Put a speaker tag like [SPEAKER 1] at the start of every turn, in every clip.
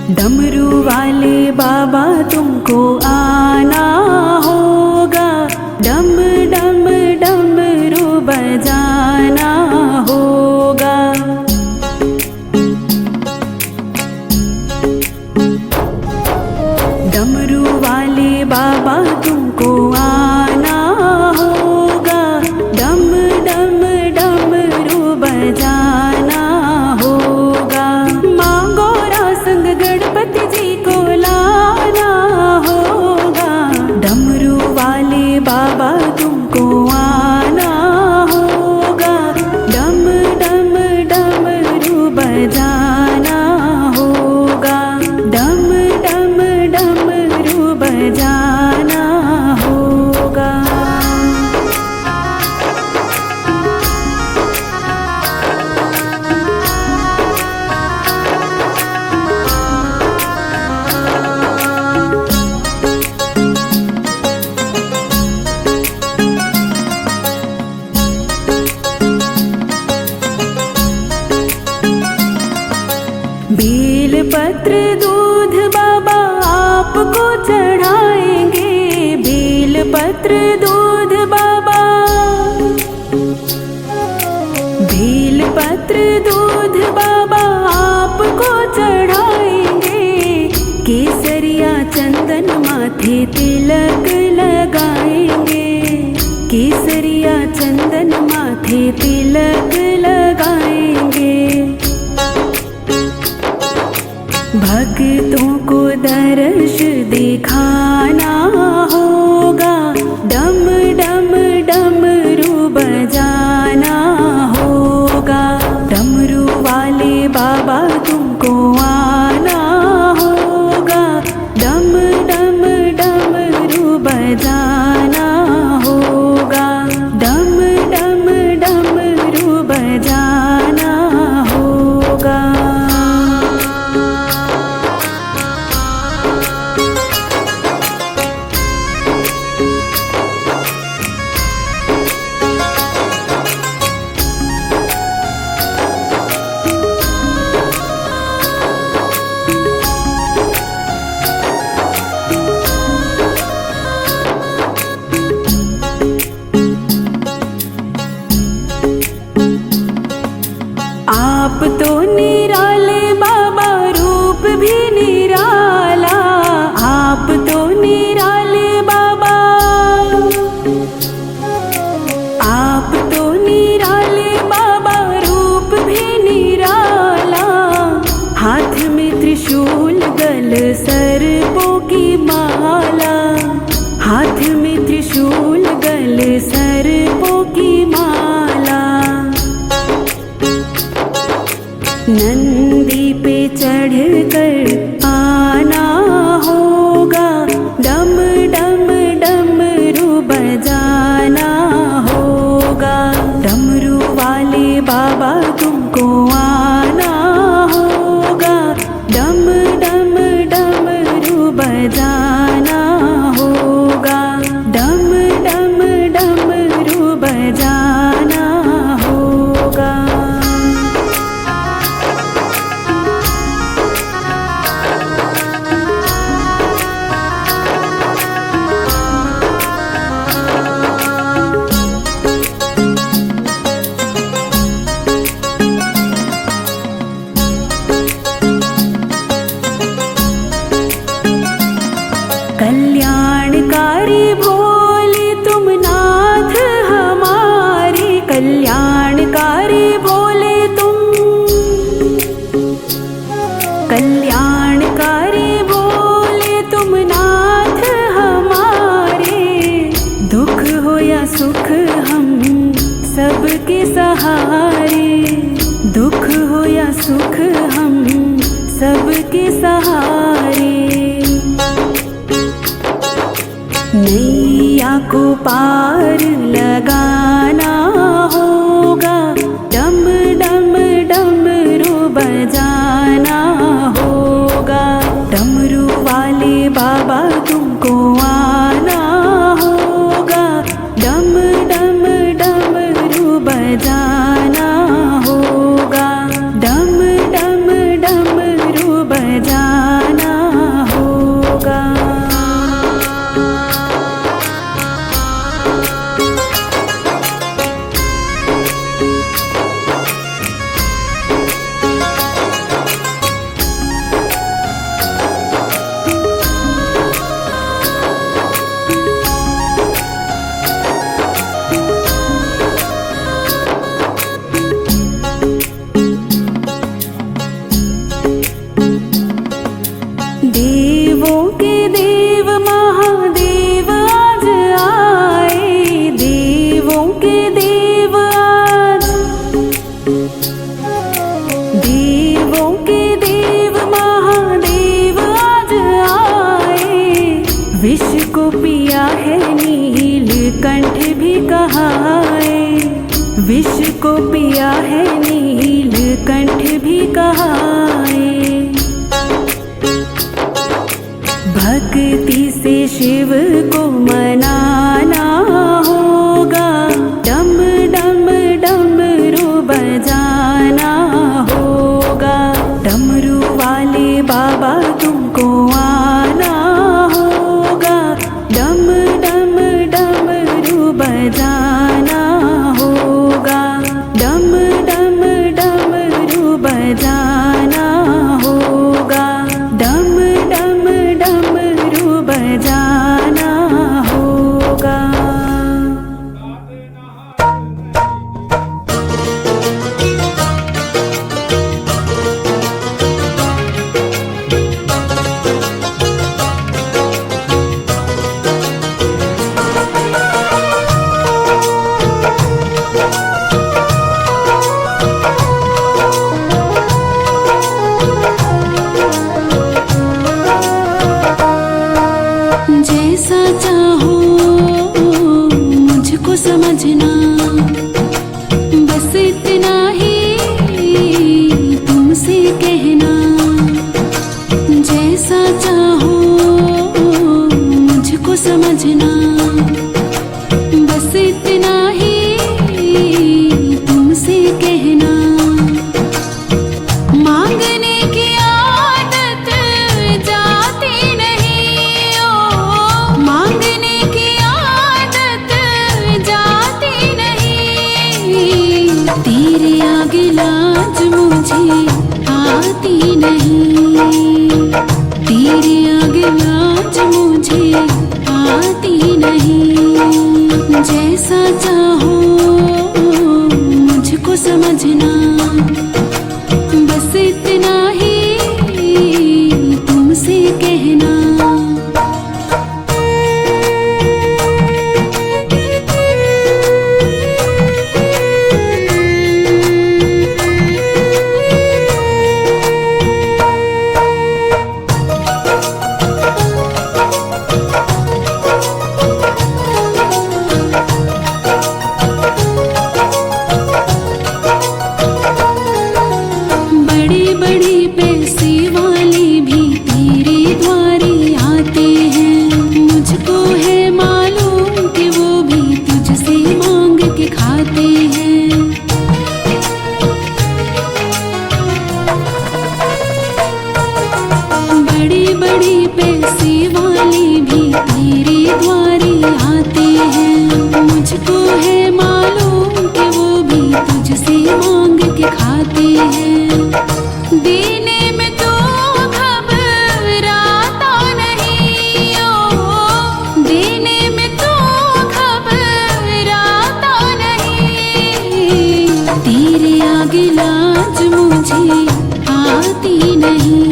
[SPEAKER 1] डमरू वाले बाबा तुमको आना होगा, डम डम डमरू बजाना होगा। डमरू वाले बाबा तुमको आना होगा, डम डम डमरू बजाना होगा। मांगो संग गणपति जी को लाना होगा, डमरू वाले बाबा तुमको आना होगा, डम डम डमरू बजाना होगा, डम डम डमरू बजाना होगा। बेल पत्र दूध बाबा आपको चढ़ाएंगे, बेल पत्र दूध बाबा, बेल पत्र दूध बाबा आपको चढ़ाएंगे। केसरिया चंदन माथे तिलक लगाएंगे, केसरिया चंदन माथे तिलक लगाएंगे। भक्तों को दर्श दिखाना होगा, डम डम डमरू बजाना होगा। डमरू वाले बाबा तुमको आना होगा, डम डम डमरू बजाना होगा, डम डम डमरू बजाना होगा। आप तो निराले बाबा, रूप भी निराला, आप तो निराले बाबा, आप तो निराले बाबा, रूप भी निराला। हाथ में त्रिशूल गल सर्पों की माला, हाथ में त्रिशूल गल सर्पों की माला। नंदी पे चढ़कर आना होगा, डम डम डमरू बजाना होगा। डमरू वाले बाबा तुमको आना होगा, डम डम डमरू बजाना होगा, डम डम डमरू बजाना होगा। कल्याणकारी भोले तुम नाथ हमारे, कल्याणकारी भोले तुम, कल्याणकारी भोले तुम नाथ हमारे। दुख हो या सुख हम सबके सहारे, दुख हो या सुख हम सबके सहारे। नहीं नैया को पार लगाना होगा, डम डम डमरू बजाना होगा। डमरू वाले बाबा तुमको आना होगा, डम डम डमरू बजाना होगा, डम डम डमरू बजाना होगा। देवों के देव महादेव आज आए, देवों के देव आज, देवों के देव महादेव आज आए। विष को पिया है नीलकंठ भी कहाए, विष को पिया है नीलकंठ भी कहाए। भक्ति से शिव को मनाना होगा, डम डम डमरू बजाना होगा। डमरू वाले बाबा तुमको आना होगा, डम डम डमरू बजाना होगा, डम डम डमरू बजाना होगा, डम डम डमरू बजाना होगा। जैसा चाहो मुझको समझना, बस इतना ही तुमसे कहना। जैसा चाहो मुझको समझना, बस इतना ही तुमसे कहना। मांगने की आदत जाती नहीं, ओ मांगने की आदत जाती नहीं। तेरे आगे लाज मुझे आती नहीं, तेरे आगे लाज मुझे आती नहीं। जैसा चाहो मुझको समझना, बस इतना ही तुमसे कहना। बड़े बड़े पैसे वाले भी तेरे द्वारे आते हैं, मुझको है मालूम कि वो भी तुझसे मांग के खाते हैं। बड़े बड़े पैसे वाले भी तेरे द्वारे आते हैं, मुझको है मालूम कि वो भी तुझसे मांग के खाते हैं। देने में तो घबराता नहीं, ओ देने में तो घबराता नहीं। तेरे आगे लाज मुझे आती नहीं,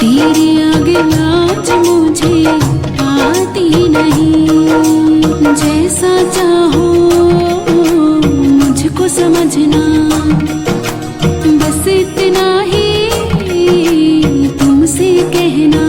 [SPEAKER 1] तेरे आगे लाज मुझे आती नहीं। जैसा चाहो मुझको समझना, बस इतना ही तुमसे कहना।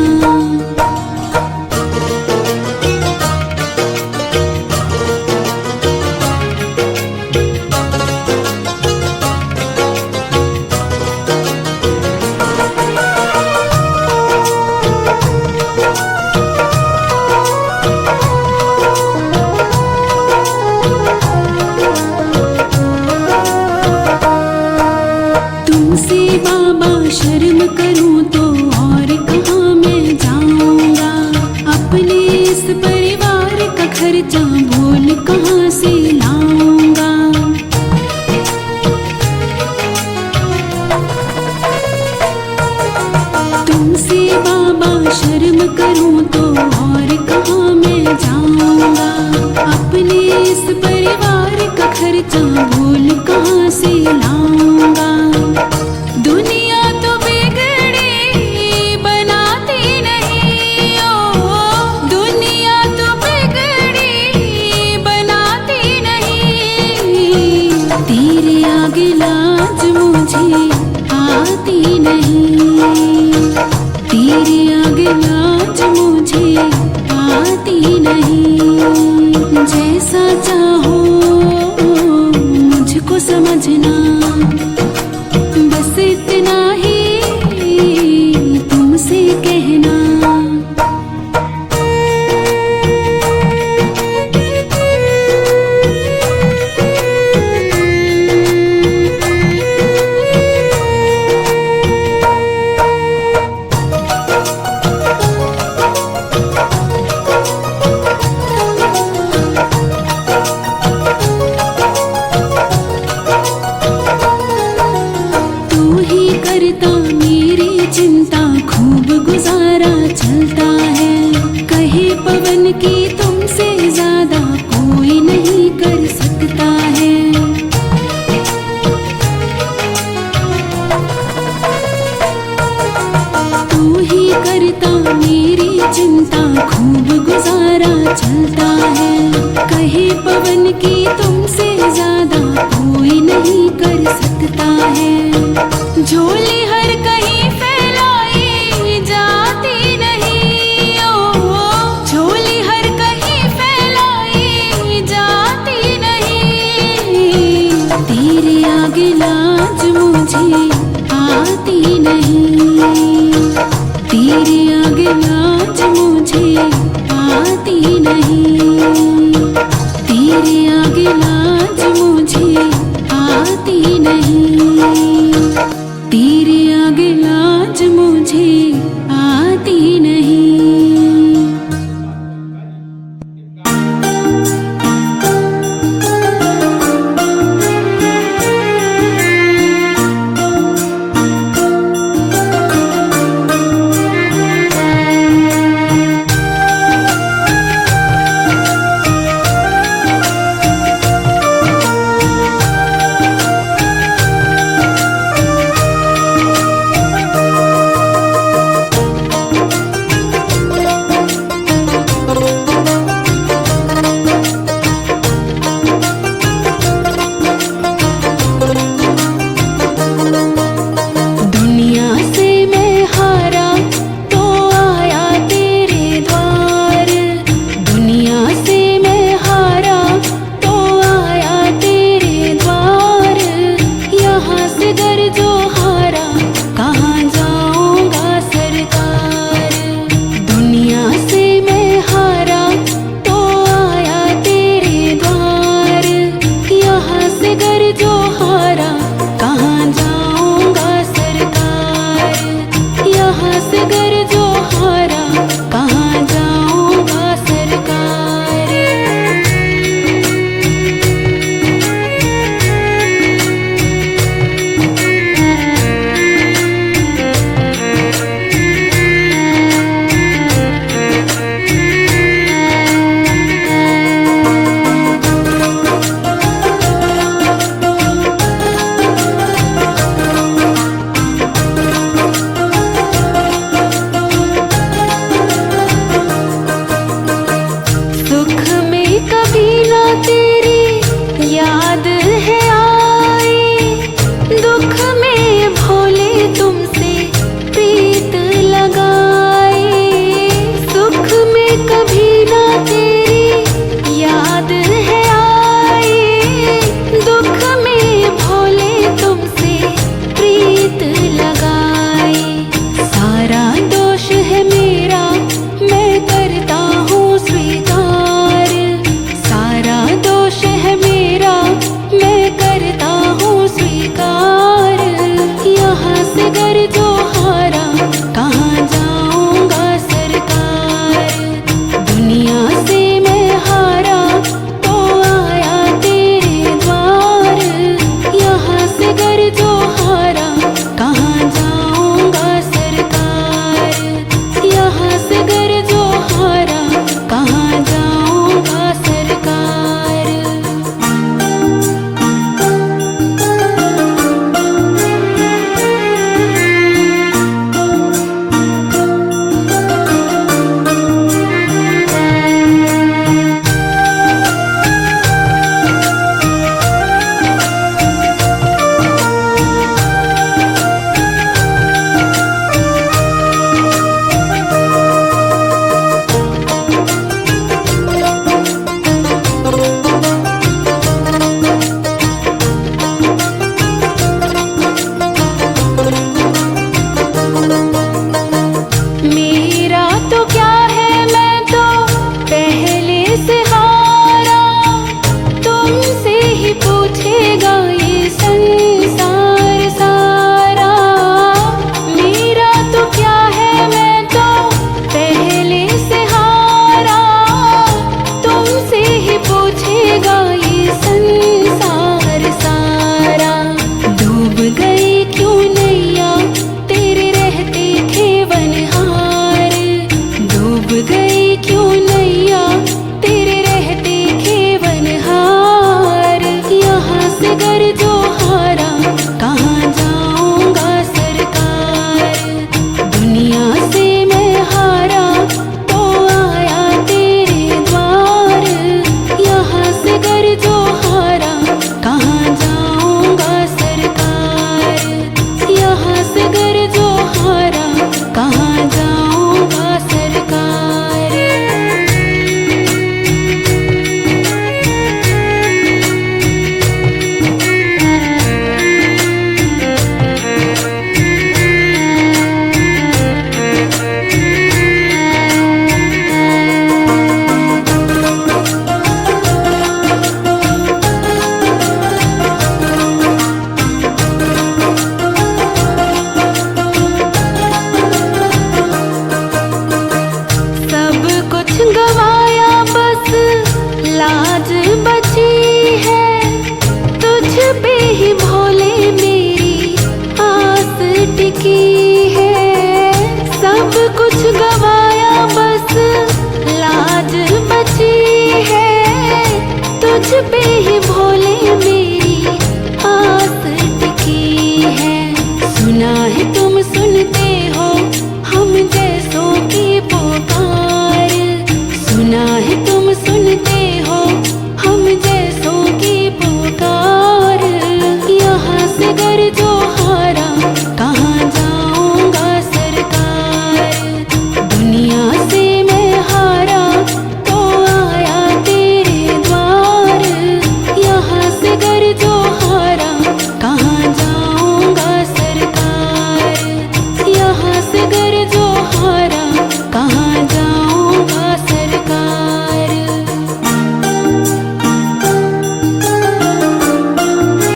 [SPEAKER 1] जैसा चाहो मुझको समझना, बस इतना ही तुमसे कहना। करता मेरी चिंता, खूब गुजारा चलता है। कहे पवन की